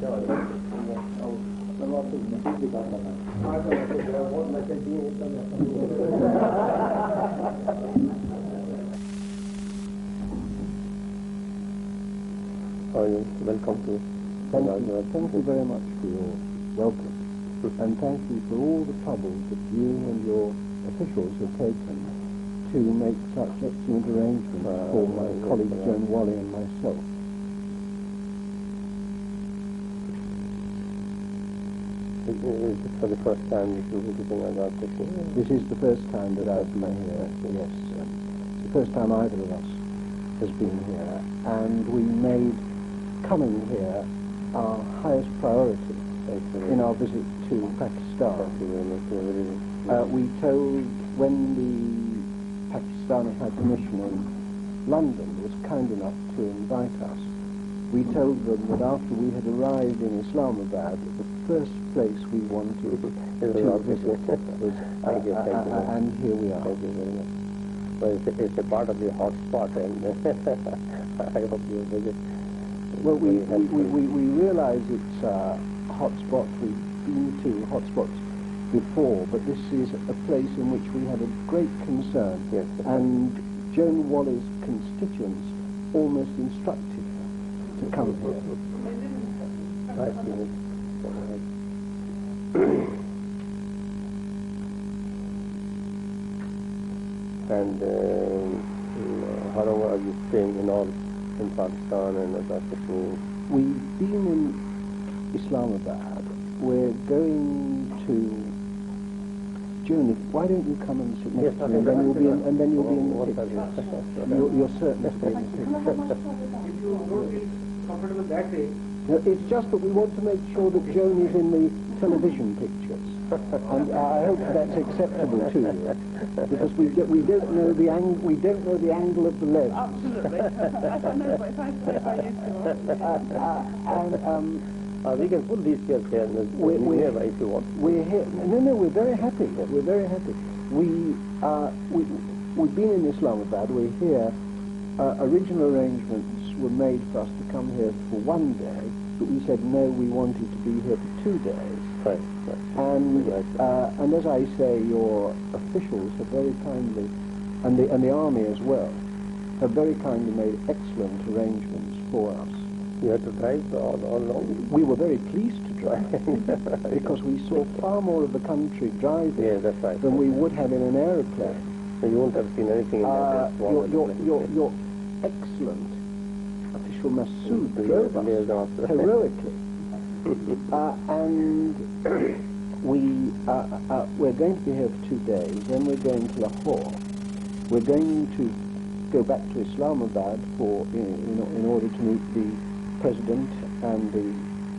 Welcome to. Thank you very much for your welcome, and thank you for all the trouble that you and your officials have taken to make such excellent arrangements for my colleague Joan Wally and myself. Is this for the first time that you were visiting Azad Kashmir? This is the first time that I've been here, yes. It's the first time either of us has been here, and we made coming here our highest priority in our visit to Pakistan. We told, when the Pakistani High Commissioner in London was kind enough to invite us, we told them that after we had arrived in Islamabad, the first place we wanted to visit was, and here we are. Thank you very much. Well, it's a part of the hot spot, and I hope you visit. Well, we realise it's a hot spot. We've been to hot spots before, but this is a place in which we have a great concern. Yes, and Joan Wally's constituents almost instructed her to come here. I see. And how long are you staying in all in Pakistan and Azad Kashmir? We've been in Islamabad. We're going to Joan. Why don't you come and sit next to me, and then you'll be in, the picture. You're certain to be in the picture. If you don't feel comfortable that way. No, it's just that we want to make sure that Joan is in the television pictures, and I hope that's acceptable to you, because we don't know the angle of the lens. Absolutely. I don't know if I We can put these chairs here if you want. We're here. No, we're very happy. We're very happy. We've been in Islamabad. We're here. Original arrangements were made for us to come here for 1 day, but we said no, we wanted to be here for 2 days. Right. And as I say, your officials have very kindly, and the army as well, have very kindly made excellent arrangements for us. You had to drive all along? We were very pleased to drive, because we saw far more of the country driving that's right. than we would have in an aeroplane. So you won't have seen anything in that. Your excellent official Masood drove us heroically. And we're going to be here for 2 days, then we're going to Lahore. We're going to go back to Islamabad in order to meet the President and the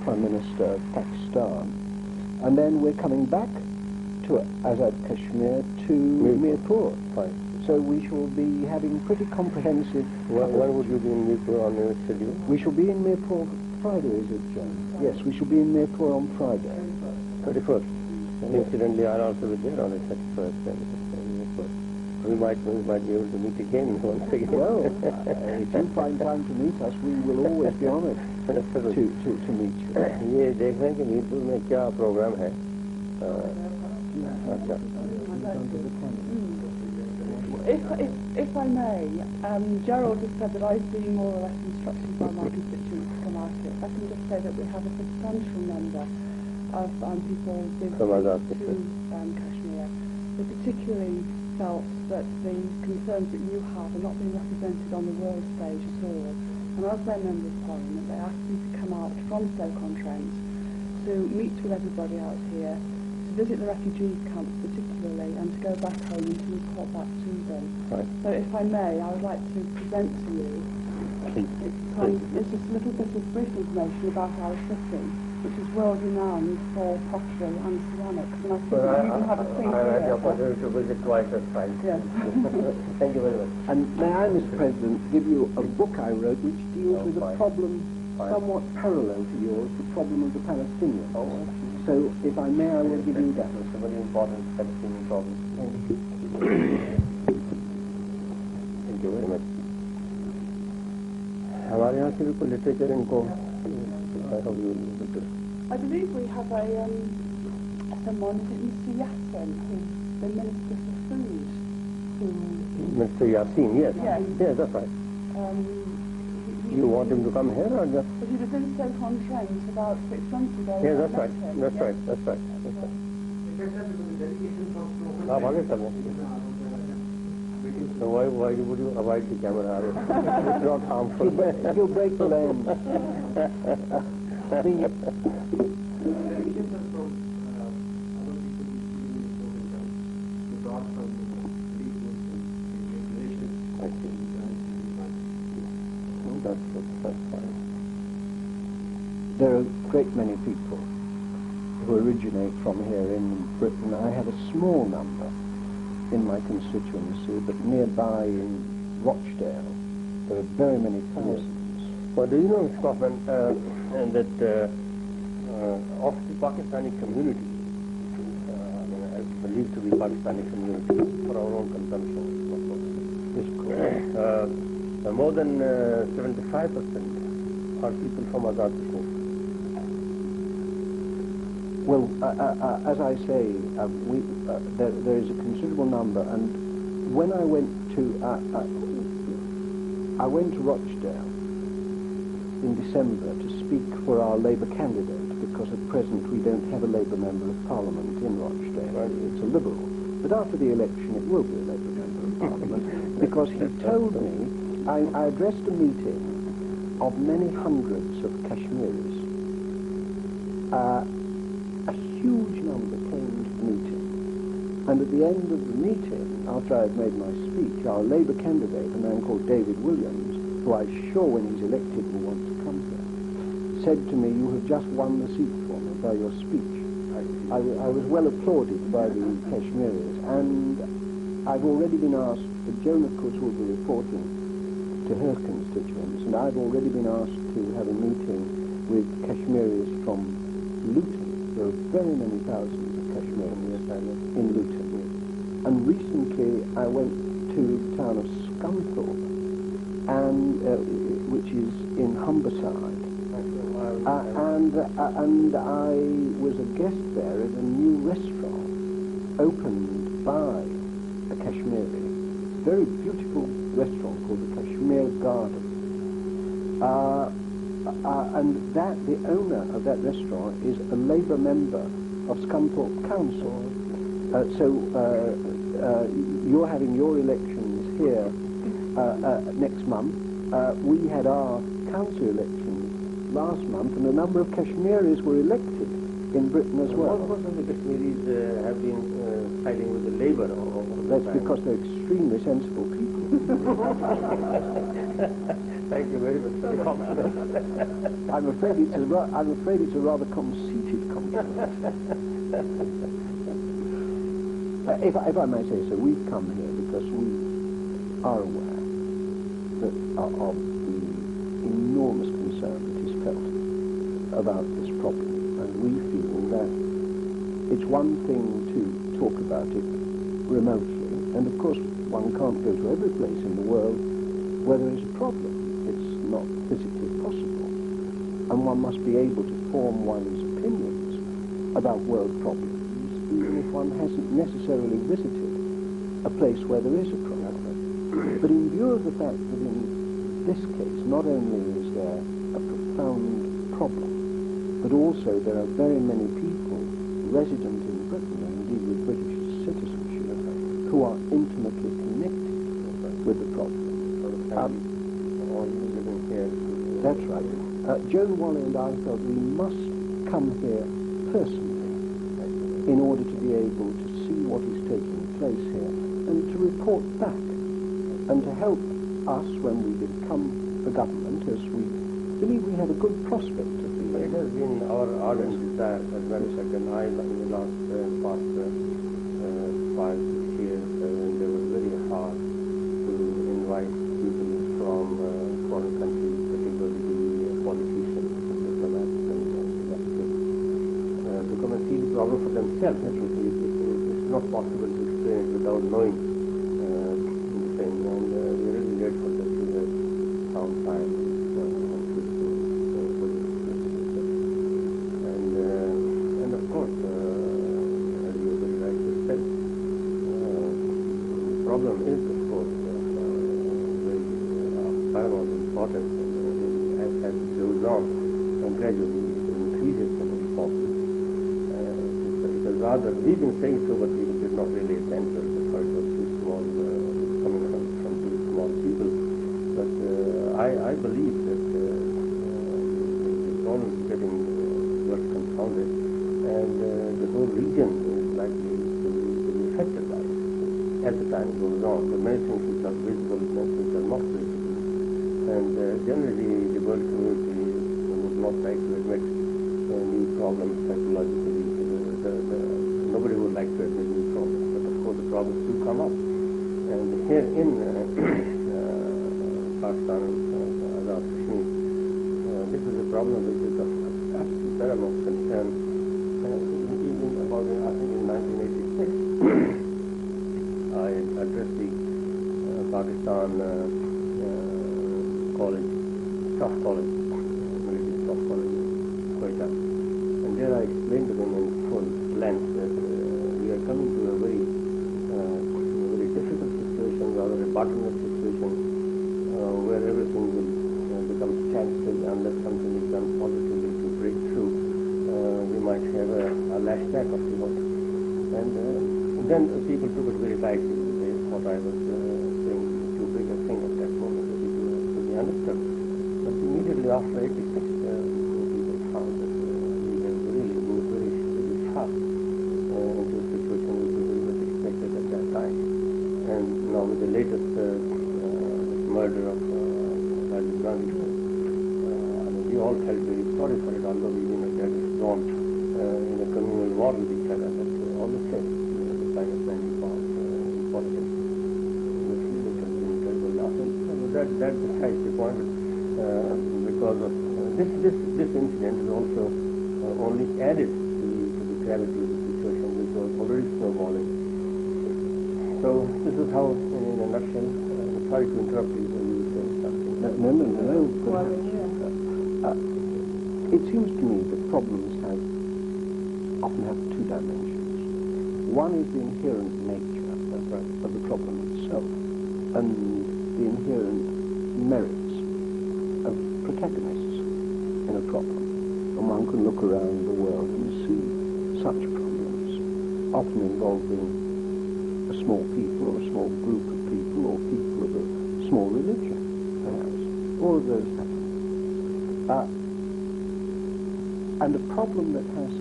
Prime Minister of Pakistan. And then we're coming back to Azad Kashmir to Mirpur. Right. So we shall be having pretty comprehensive... When would you be in Mirpur on your schedule? We shall be in Mirpur Friday, is it, John? Yes, we shall be in Mirpur on Friday. 31st. Incidentally, I'll also be there on the 31st. We might be able to meet again once again. Well, if you find time to meet us, we will always be honoured to meet you. ये देख रहे हैं कि मीरपुर में क्या programme है? अच्छा. If I may, Gerald has said that I've been more or less instructed by my constituents to come out here. I can just say that we have a substantial number of people visiting to Kashmir. They particularly felt that the concerns that you have are not being represented on the world stage at all. And as their Member of Parliament, they asked me to come out from Stoke-on-Trent to meet with everybody out here, to visit the refugee camps particularly, and to go back home and to report back to them. Right. So if I may, I would like to present to you it's just a little bit of brief information about our city, which is world renowned for pottery and ceramics, and I think we even have a thing I had the here. opportunity to visit twice or thrice. Yes. Thank you very much. And may I, Mr. President, give you a book I wrote which deals with a problem somewhat parallel to yours, the problem of the Palestinians. So, if I may, I will give you that. It's a very important Palestinian problem. Thank you. Thank you very much. हमारे यहाँ से भी कोई literature इनको I hope you will be able to. I believe we have someone, is it Mr. Yassin, who's the Minister for Food, who... Mr. Yassin, yes. Yes. Yes, that's right. You want him to come here or just? But he was in Stoke-on-Trent about 6 months ago. Yes, that's I right. met him. That's Yes. right. That's right. That's right. So why would you avoid the camera? It's not harmful. You'll break the lens. I see. That's fine. There are a great many people who originate from here in Britain. I have a small number in my constituency, but nearby in Rochdale there are very many thousands. Well, do you know, Mr. Kaufman, that of the Pakistani community, I believe to be Pakistani community for our own consumption, more than 75% are people from Azad Kashmir. Well, as I say, there is a considerable number, and when I went to Rochdale in December to speak for our Labour candidate, because at present we don't have a Labour Member of Parliament in Rochdale. Right. It's a Liberal. But after the election it will be a Labour Member of Parliament, because he told me, I addressed a meeting of many hundreds of Kashmiris. A huge number came to the meeting, and at the end of the meeting, after I had made my speech, our Labour candidate, a man called David Williams, who I'm sure when he's elected will want to come here, said to me, "You have just won the seat for me by your speech." I was well applauded by the Kashmiris, and I've already been asked, Joan of course will be reporting to her constituents, and I've already been asked to have a meeting with Kashmiris from Luton. There are very many thousands of Kashmiris in Luton. And recently I went to the town of Scunthorpe, and which is in Humberside, and I was a guest there at a new restaurant opened by a Kashmiri, very beautiful restaurant called the Kashmir Garden. And the owner of that restaurant is a Labour member of Scunthorpe Council. You're having your elections here next month. We had our council elections last month, and a number of Kashmiris were elected in Britain as well. Most of the Kashmiris have been siding with the Labour. That's because they're extremely sensible people. Thank you very much for the compliment. I'm afraid it's a rather conceited compliment. If I may say so, we've come here because we are aware of the enormous concern that is felt about this problem, and we feel that it's one thing to talk about it remotely, and of course one can't go to every place in the world where there is a problem. It's not physically possible, and one must be able to form one's opinions about world problems even if one hasn't necessarily visited a place where there is a problem. But in view of the fact that in this case not only is there a profound problem, but also there are very many people resident in Britain, and indeed with British citizenship, who are intimately connected with the problem. That's right. Joan Wally and I felt we must come here personally in order to be able to see what is taking place here and to report back and to help us when we become the government, as we believe we have a good prospect of being. It has been our ardent desire, as a matter of fact, and I, in the past 5-6 years, they were very hard to invite people from foreign countries, particularly the politicians and diplomats and electors, to come and see the problem for themselves. It's not possible to explain it without knowing the thing, and we're really grateful that you have found time for this. on, gradually it increases in importance. It is rather, we've been saying so, but we did not really attend to it because it was too small, coming from too small people. But I believe that the zone is getting worse confounded, and the whole region is likely to be affected by it as the time goes on. The many things which are visible, many things are not visible. And generally the world community would not like to admit new problems psychologically. Nobody would like to admit new problems, but of course the problems do come up. And here in Pakistan and Azad Kashmir, this is a problem which is of absolute paramount concern. Even about, I think in 1986, I addressed the Pakistan college, staff college, military staff college in Quetta. And there I explained to them in full length that we are coming to a very difficult situation, rather a bottleneck situation, where everything will become standstill unless something is done positively to break through. We might have a lashback of the world. And then people took it very lightly. They thought I was saying too big a thing at that moment that it was to be understood. But immediately after 86, people found that we have really moved very fast into a situation which was expected at that time. And now with the latest murder of Rajiv Gandhi, I mean, we all felt very sorry for it, although we didn't know that it's gone in a communal war with each other. But all the same, the kind of landing part in politics, which has been terrible loss. That decides the point, because of this incident is also only added to the gravity of the situation, which was already snowballing. So this is how, in a nutshell, sorry to interrupt you, but you were saying something. No. It seems to me that problems often have two dimensions. One is the inherent nature of the problem itself, and the inherent merits of protagonists in a problem. And one can look around the world and see such problems, often involving a small people or a small group of people or people of a small religion, perhaps. All of those happen. And a problem that has,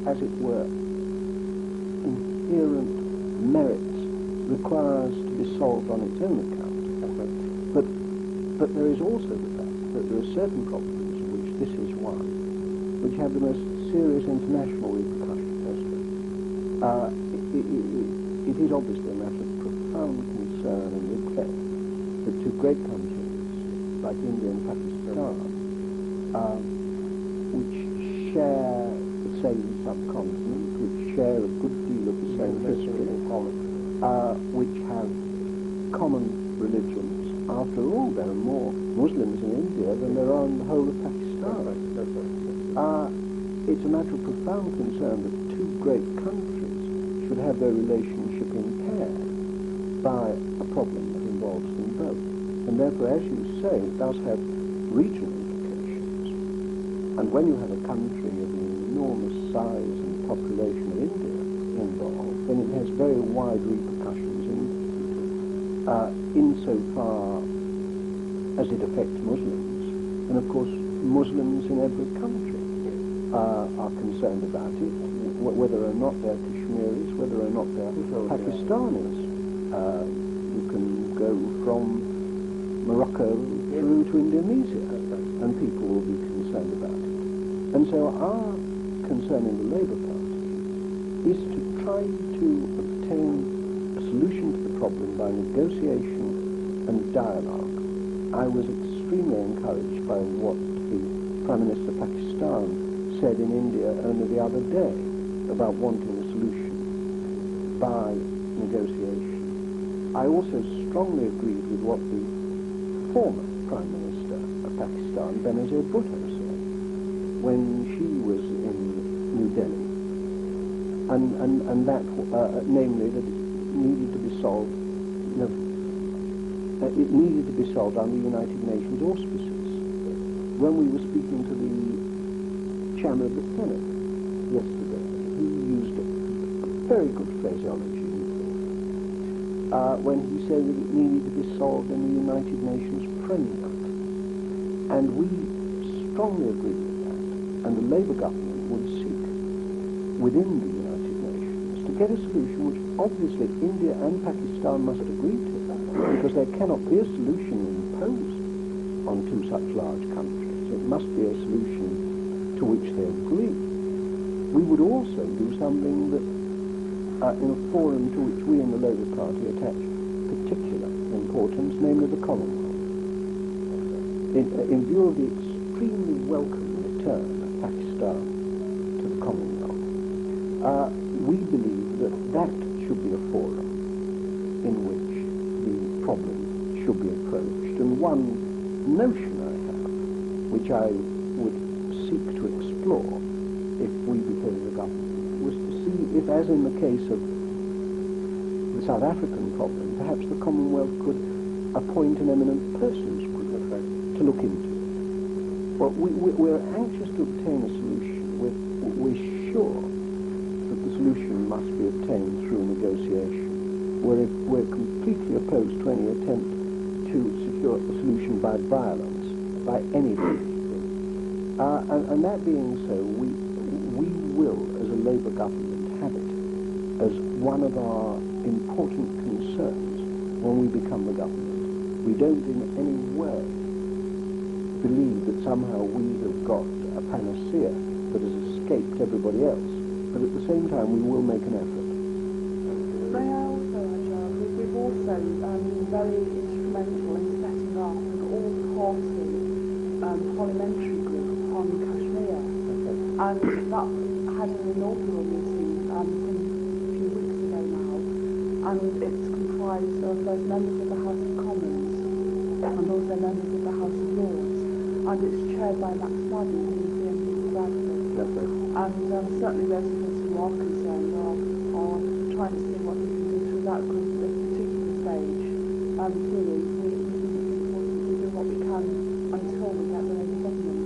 as it were, inherent merits requires to be solved on its own account. But there is also the fact that there are certain problems, of which this is one, which have the most serious international repercussions. It is obviously a matter of profound concern and regret that two great countries, like India and Pakistan, which share the same subcontinent, which share a good deal of the same history, which have common religions. After all, there are more Muslims in India than there are in the whole of Pakistan. It's a matter of profound concern that two great countries should have their relationship impaired by a problem that involves them both. And therefore, as you say, it does have regional implications. And when you have a country of the enormous size and population of India involved, then it has very wide repercussions insofar as it affects Muslims. And of course, Muslims in every country are concerned about it, whether or not they're Kashmiris, whether or not they're Pakistanis. You can go from Morocco through to Indonesia, and people will be concerned about it. And so our concern in the Labour Party is to try to obtain a solution to the problem by negotiation and dialogue. I was extremely encouraged by what the Prime Minister of Pakistan said in India only the other day about wanting a solution by negotiation. I also strongly agreed with what the former Prime Minister of Pakistan, Benazir Bhutto, said when she was in New Delhi, and that, namely, that it needed to be solved. It needed to be solved under United Nations auspices, when we were speaking to the chairman of the Senate yesterday, he used a very good phraseology when he said that it needed to be solved in the United Nations framework. And we strongly agree with that. And the Labour government would seek within the United Nations to get a solution which obviously India and Pakistan must agree to, because there cannot be a solution imposed on two such large countries. It must be a solution to which they agree. We would also do something that in a forum to which we in the Labour Party attach particular importance, namely the Commonwealth. In view of the extremely welcome return of Pakistan to the Commonwealth, we believe that that should be a forum in which the problem should be approached. And one notion I have, which I would seek to explore if we became the government, was to see if, as in the case of the South African problem, perhaps the Commonwealth could appoint an eminent persons group to look into it. Well, we're anxious to obtain a solution. We're sure that the solution must be obtained through negotiation. We're completely opposed to any attempt to secure a solution by violence, by anybody. And that being so, we will, as a Labour government, have it as one of our important concerns when we become the government. We don't in any way believe that somehow we have got a panacea that has escaped everybody else, but at the same time we will make an effort. May I also add, we've also been very instrumental in setting up an all-party parliamentary group on Kashmir. And that had an inaugural meeting a few weeks ago now, and it's comprised of both members of the House of Commons and also members of the House of Lords, and it's chaired by Max Madden, who is the MP for Bradford. And certainly those of us who are concerned are trying to see what we can do through that group at this particular stage. Clearly, we think it's important to do what we can until we get the Labour government.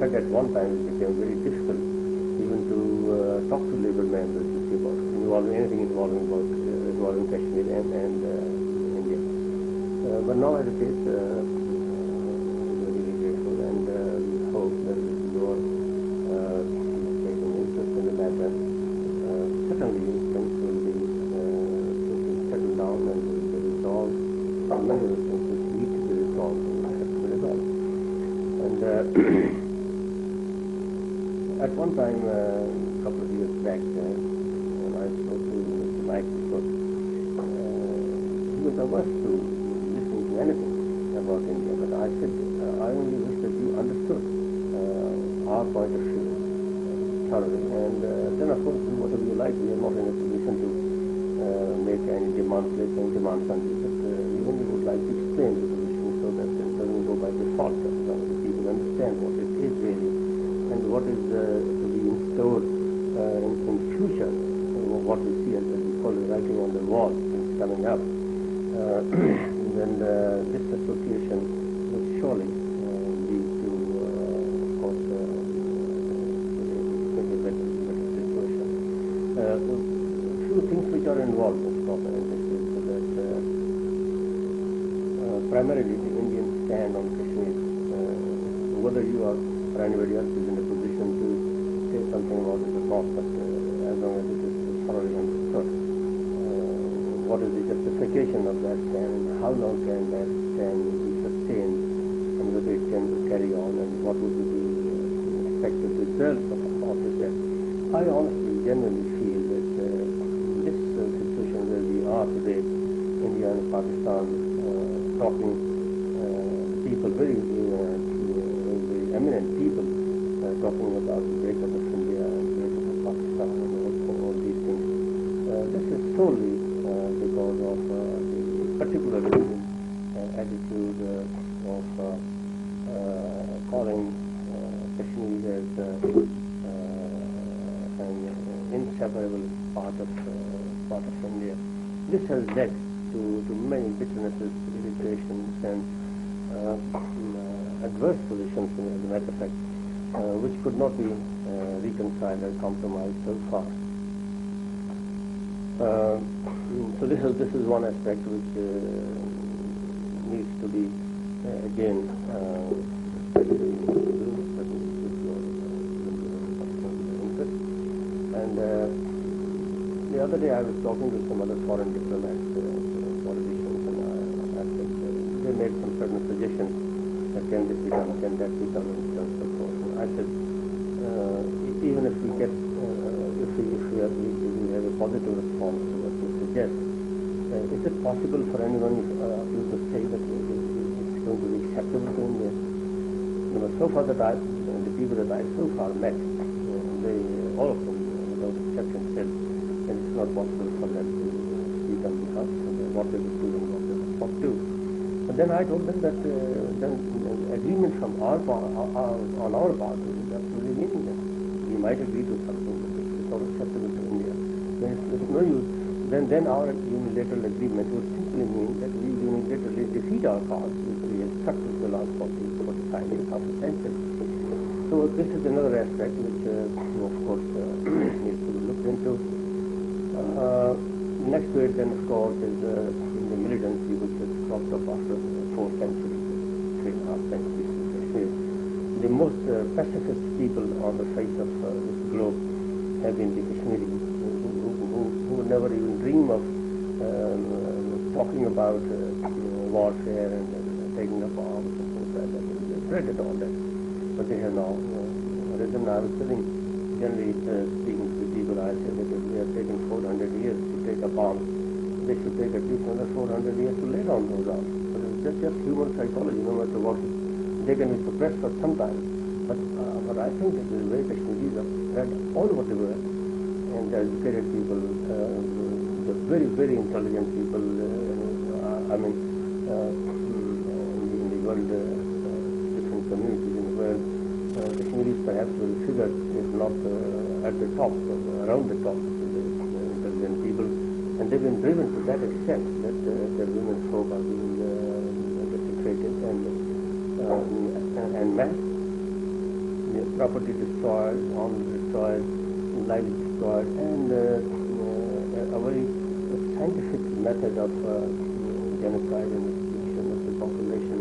At one time it became very difficult even to talk to Labour members to see about anything involving Kashmir and India. But now as it is, we're really grateful, and we hope that with your taking interest in the matter, certainly things will be settled down and will be resolved. Many of the things which need to be resolved will have to be resolved. And at one time, a couple of years back, when I spoke to Mr. Mike before, he was averse to listening to anything about India, but I said, I only wish that you understood our point of view thoroughly, and then of course do whatever you like. We are not in a position to make any demands on you, but we only would like to explain the position so that it doesn't go by default, as long as people understand what it is really, and what is to be in store in future, what we see as we call it writing on the wall, things coming up. Then this association will surely lead to, of course, a better situation. A few things which are involved in this problem, and this is that primarily the Indian stand on Kashmir, whether you are or anybody else is in a position to say something about it or not, but as long as it is thoroughly understood, what is the justification of that stand, and how long can that stand be sustained and whether it can carry on, and what would be the expected results of this step. I honestly, genuinely feel that this situation where we are today, India and Pakistan, talking people, very eminent people, talking about the breakup of India and breakup of Pakistan and all these things. This is solely because of the particular attitude of calling Kashmir as an inseparable part of India. This has led to many bitternesses, irritations, and adverse positions, as a matter of fact, which could not be reconciled or compromised so far. So this is one aspect which needs to be again interest. And the other day I was talking to some other foreign diplomats, politicians, and I said they made some certain suggestions. Can this be done? Can that be done? And so forth. And I said, even if we get, if we have a positive response to what you suggest, is it possible for anyone to say that it's going to be acceptable to India? You know, so far the people that I so far met, they all of them, without exception, said that it's not possible for them to speak on behalf of what they would do and what they would not do. But then I told them that then agreement from our part, on our part is absolutely meaningless. We might agree to something, but it's not acceptable to India. Then it's no use. Then our unilateral agreement would simply mean that we unilaterally defeat our cause, which we have stuck to the last 45 years, half a century. So this is another aspect which, of course, needs to be looked into. Next to it, then, of course, is the militancy which has cropped up after 4 centuries, 3.5 centuries in Kashmir. The most pacifist people on the face of this globe have been the Kashmiris, who would never even dream of talking about warfare and taking up arms and things like that. They dreaded all that, but they have now risen. I was generally speaking to the people, I say that if they have taken 400 years to take up arms, they should take at least another 400 years to lay down those arms. But it's just human psychology, no matter what. They can be suppressed for some time, but I think that the way Kashmiris are spread all over the world, and the educated people, the very, very intelligent people, in the world, different communities in the world, Kashmiris perhaps will figure, if not at the top, around the top, the intelligent people, and they've been driven to that extent that their women's folk are being desecrated and mass. Property destroyed, homes destroyed, lives destroyed, and a very scientific method of genocide and extinction of the population,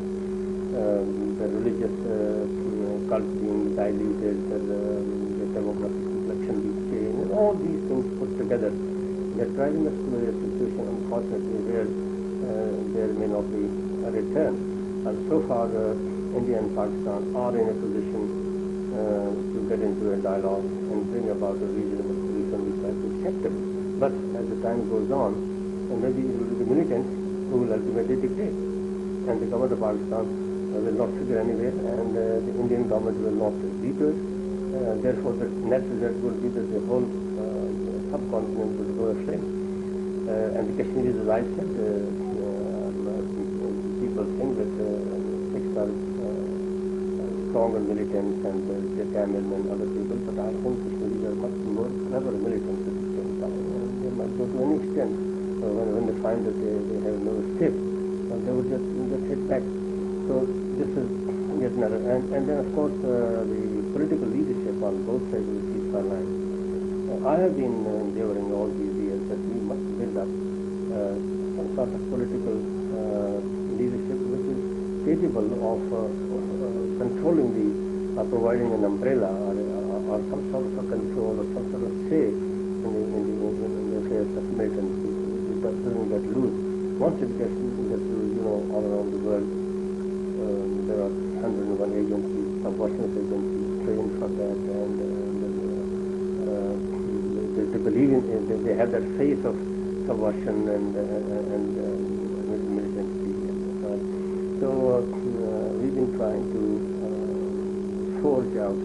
the religious cult being diluted, the demographic complexion being changed, and all these things put together, they're driving us to a situation, unfortunately, where there may not be a return. And so far, India and Pakistan are in a position to get into a dialogue and bring about a reasonable solution which is acceptable. But as the time goes on, maybe it will be the militants who will ultimately dictate. And the government of Pakistan will not figure anywhere, and the Indian government will not veto it. Therefore, the net result will be that the whole subcontinent will go aflame. And the Kashmiris, as I said, people think that Sikhs are stronger militants and the Tamil and other people, but I think Kashmiris are much more clever militants at the same time. They might go to any extent when they find that they have no escape, they would just hit back. So this is yet another. And then, of course, the political leadership on both sides of the ceasefire line. I have been endeavoring all these years that we must build up some sort of political leadership which is capable of controlling providing an umbrella or some sort of a control or some sort of say in the affairs of militant people. It doesn't get loose. Once it gets loose, all around the world, there are 101 agencies, subversive agencies trained for that, and they believe in, they have that faith of subversion and militancy and so on. So we've been trying to forge out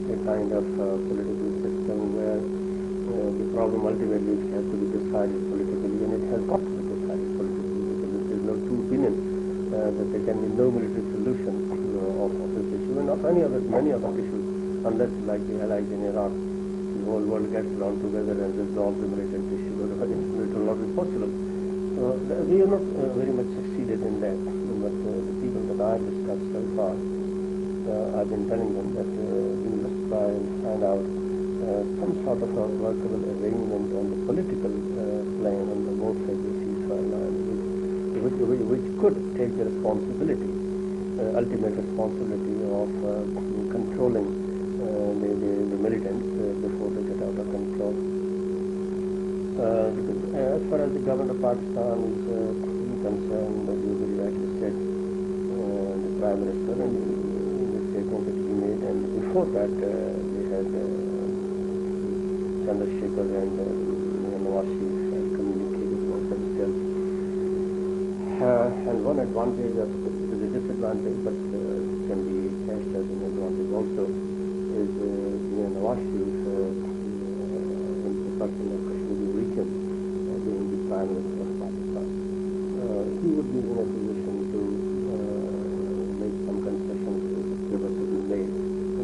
a kind of political system where the problem ultimately has to be decided politically, and it has got to be decided politically, because if there's no two opinions, that there can be no military solution of this issue, and of many other issues, unless, like the allies in Iraq, the whole world gets around together and resolves the militant issue, otherwise it will not be possible. So we have not very much succeeded in that, but the people that I've discussed so far, I've been telling them that we must try and find out some sort of a workable arrangement on the political plane, on the both sides of the ceasefire line, which could take the responsibility, ultimate responsibility of controlling the militants before they get out of control. Because as far as the government of Pakistan is concerned, as you very rightly said, the Prime Minister, and the statement that he made, and before that they had Chandrasekhar and Nawaz Sharif communicated amongst themselves. And one advantage, it is a disadvantage, but can be cast as an advantage also, is Nawaz Sharif, the person of Kashmiri region, being the Prime Minister of Pakistan. He would be in a position to make some concessions if they were to be made.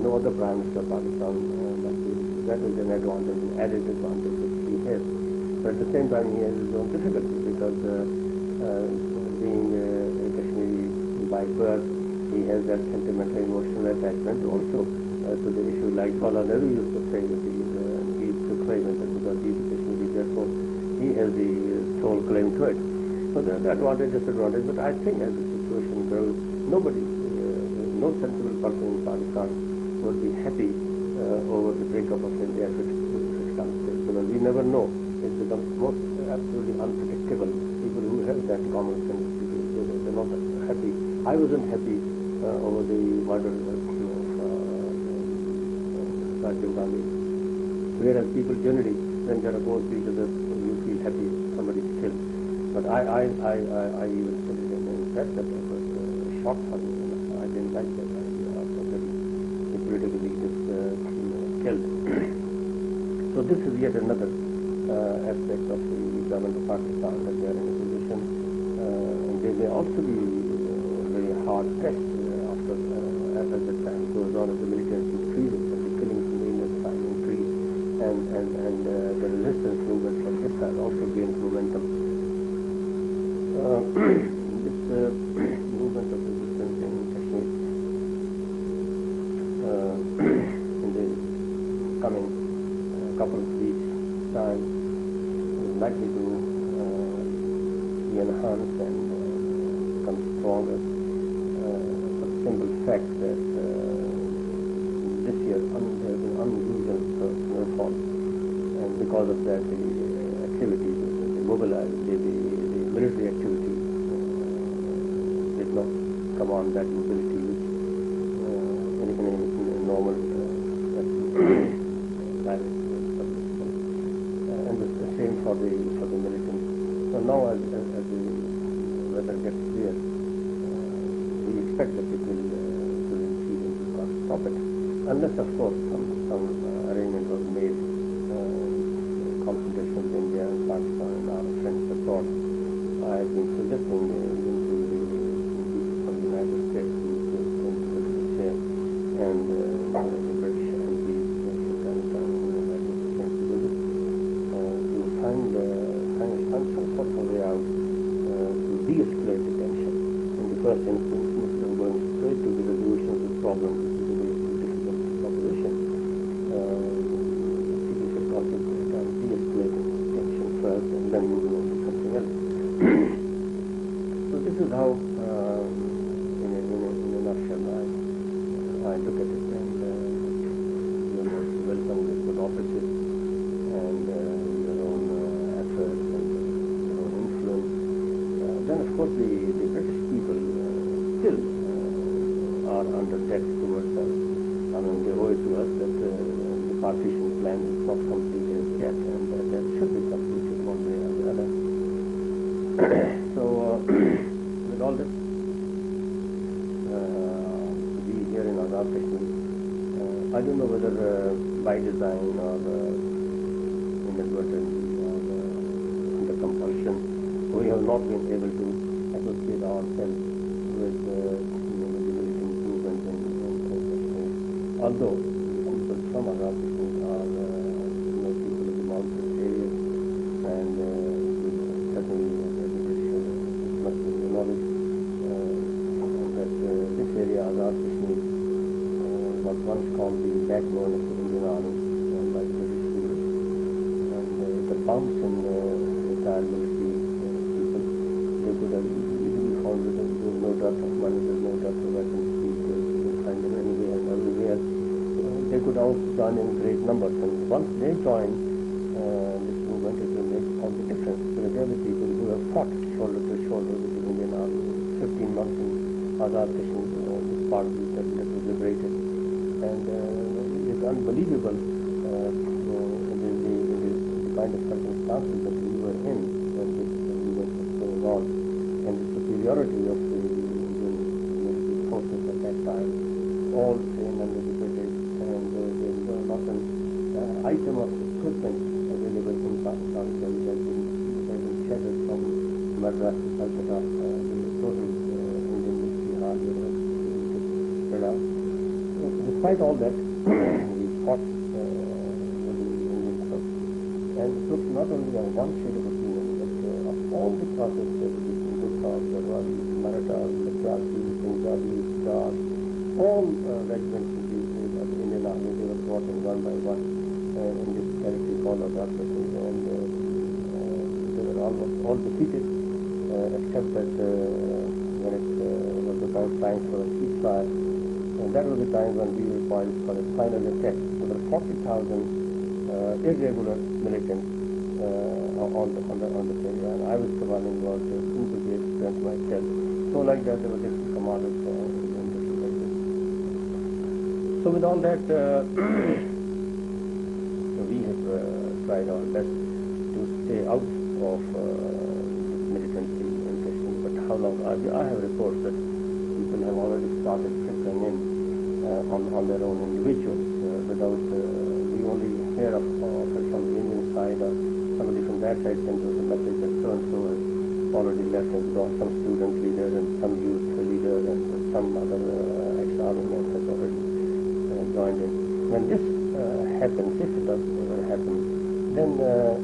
No other Prime Minister of Pakistan might be. That is an advantage, an added advantage which he has. But at the same time, he has his own difficulties, because being a Kashmiri by birth, he has that sentimental, emotional attachment also to the issue, like Wala Nehru used to say, that he used to claim it, because he is a Kashmiri, therefore he has the sole claim to it. So there's advantage, disadvantage, but I think as the situation grows, nobody, no sensible person in Pakistan would be happy over the breakup of India if it comes to it, because we never know. It becomes most absolutely unpredictable. People who have that common sense, they're not happy. I wasn't happy over the murder of Rajiv Gandhi. Whereas people generally, when they're opposed to each other, you feel happy somebody's killed. But I even said it in press that it was a shock for me. I didn't like that idea of the political leaders killed. So this is yet another aspect of the government of Pakistan, that they are in a position, and they may also be very hard pressed after as the time goes on, as the military increases and the killings from the Indian side increase, and the resistance movement from this side also gains momentum. This movement of resistance in Kashmir in the coming couple of weeks' time is likely to be enhanced and become stronger for the simple fact that this year there has been unusual snowfall, and because of that the activities, the mobilized, the military activity did not come on that mobility which in a normal life. And the same for the militants. So now as the weather gets clear, we expect that it will increase and we can't stop it, unless of course some arrangement was made, consultation with India and Pakistan and our friends abroad. I have been suggesting even to the people from the United States who came to visit us here, and the British MPs to find some sort of way out to de-escalate the tension. In the first instance, instead of going straight to the resolution of the problem, which is a very difficult proposition, people should concentrate on de-escalating tension first and then moving on to something else. So this is how, in a nutshell, I look at it, and you're most welcome with good offices and your own efforts and your own influence. Then, of course, the British people still are under debt towards us. I mean, they owe it to us that the partition plan is not completed yet, and that should be completed one way or the other. So, with all this, we here in Azad Kashmir, I don't know whether by design or inadvertently or under compulsion, we have not been able to associate ourselves with the militant movement in Kashmir. Although people from Azad Kashmir are people of the mountain areas, and certainly it must be acknowledged that this area, Azad Kashmir, was once called the backbone of the Indian Army by the British leaders, and it abounds in retired military people. They could have easily found that there was no dearth of money, there was no dearth of weapons, you could find them anywhere and everywhere. They could also join in great numbers, and once they join this movement, it will make all the difference, because they are the people who have fought shoulder to shoulder with the Indian Army. 15 months in Azad Kashmir, this part that was liberated. And it is unbelievable the kind of circumstances that we were in when this movement was going on, and the superiority of the Indian military forces at that time, all trained under the British, and there was not an item of equipment available in Pakistan which has been shattered from Madras to Calcutta. The total Indian military hardware was spread out. Despite all that, we fought with the Indian troops, and the troops not only of one shade of opinion, but of all the classes, the Gurkhas, the Rawis, the Marathas, the Krasis, Punjabis, Dars, all regiments of the Indian Army, they were brought in one by one in this territory called Azad Kashmir, and they were almost all defeated, except that when it was about time for a ceasefire. And that was the time when we required for a final attack. There were 40,000 irregular militants on the area, and I was commanding about 2 brigades strength myself. So like that, there were different commanders in different places. So with all that, we have tried our best to stay out of militancy in Kashmir. But how long? I have reports that people have already started trickling in on their own individuals without, we only hear of it from the Indian side, or somebody from that side sends us a message that so-and-so has already left and gone, some student leader and some youth leader and some other ex-army man has already joined in. When this happens, if it does ever happen, then the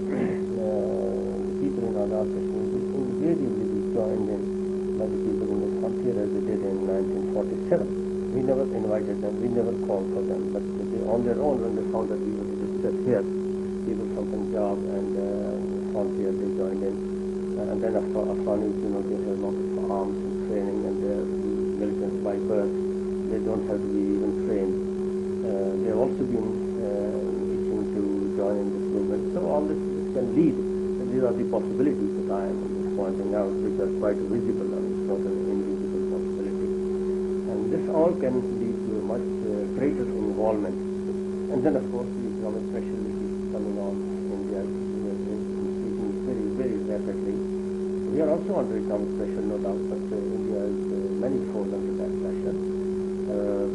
people in Azad Kashmir will invariably be joined in by the people in the frontier as they did in 1947. We never invited them, we never called for them, but they, on their own, when they found that we were just here, people from Punjab and frontier, they joined in. And then Afghanis, they have a lot of arms and training, and they're militants by birth. They don't have to be even trained. They have also been itching to join in this movement. So all this can lead, and these are the possibilities that I am just pointing out, which are quite visible, and it's not an invisible possibility. And this all can lead to a much greater involvement. And then, of course, the economic pressure which is coming on India is increasing very, very rapidly. We are also under economic pressure, no doubt, but India is manifold under that pressure.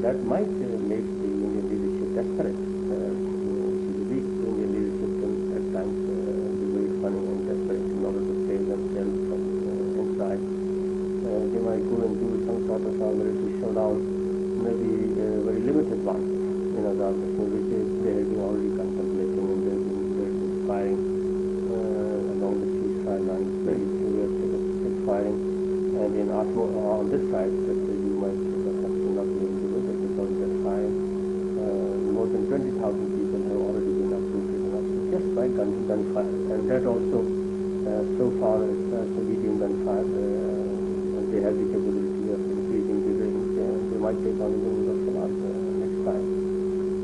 That might make the Indian leadership desperate. The weak Indian leadership can at times be very funny and desperate in order to save themselves from inside. They might go and do some sort of military showdown, maybe a very limited one in Azad Kashmir, which they have been already contemplating, and they have been firing along the ceasefire lines, very severe firing, and in Atmo on this side that you might perhaps not be able to do that because they're firing. More than 20,000 people have already been uprooted just by gunfire, and that also so far is medium gunfire. They have the capability of increasing the range. They might take on even next time.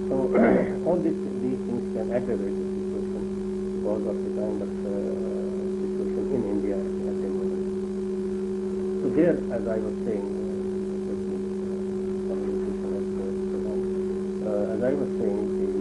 So all these things can aggravate the situation because of the kind of situation in India at the moment. So there, as I was saying, let me I was saying,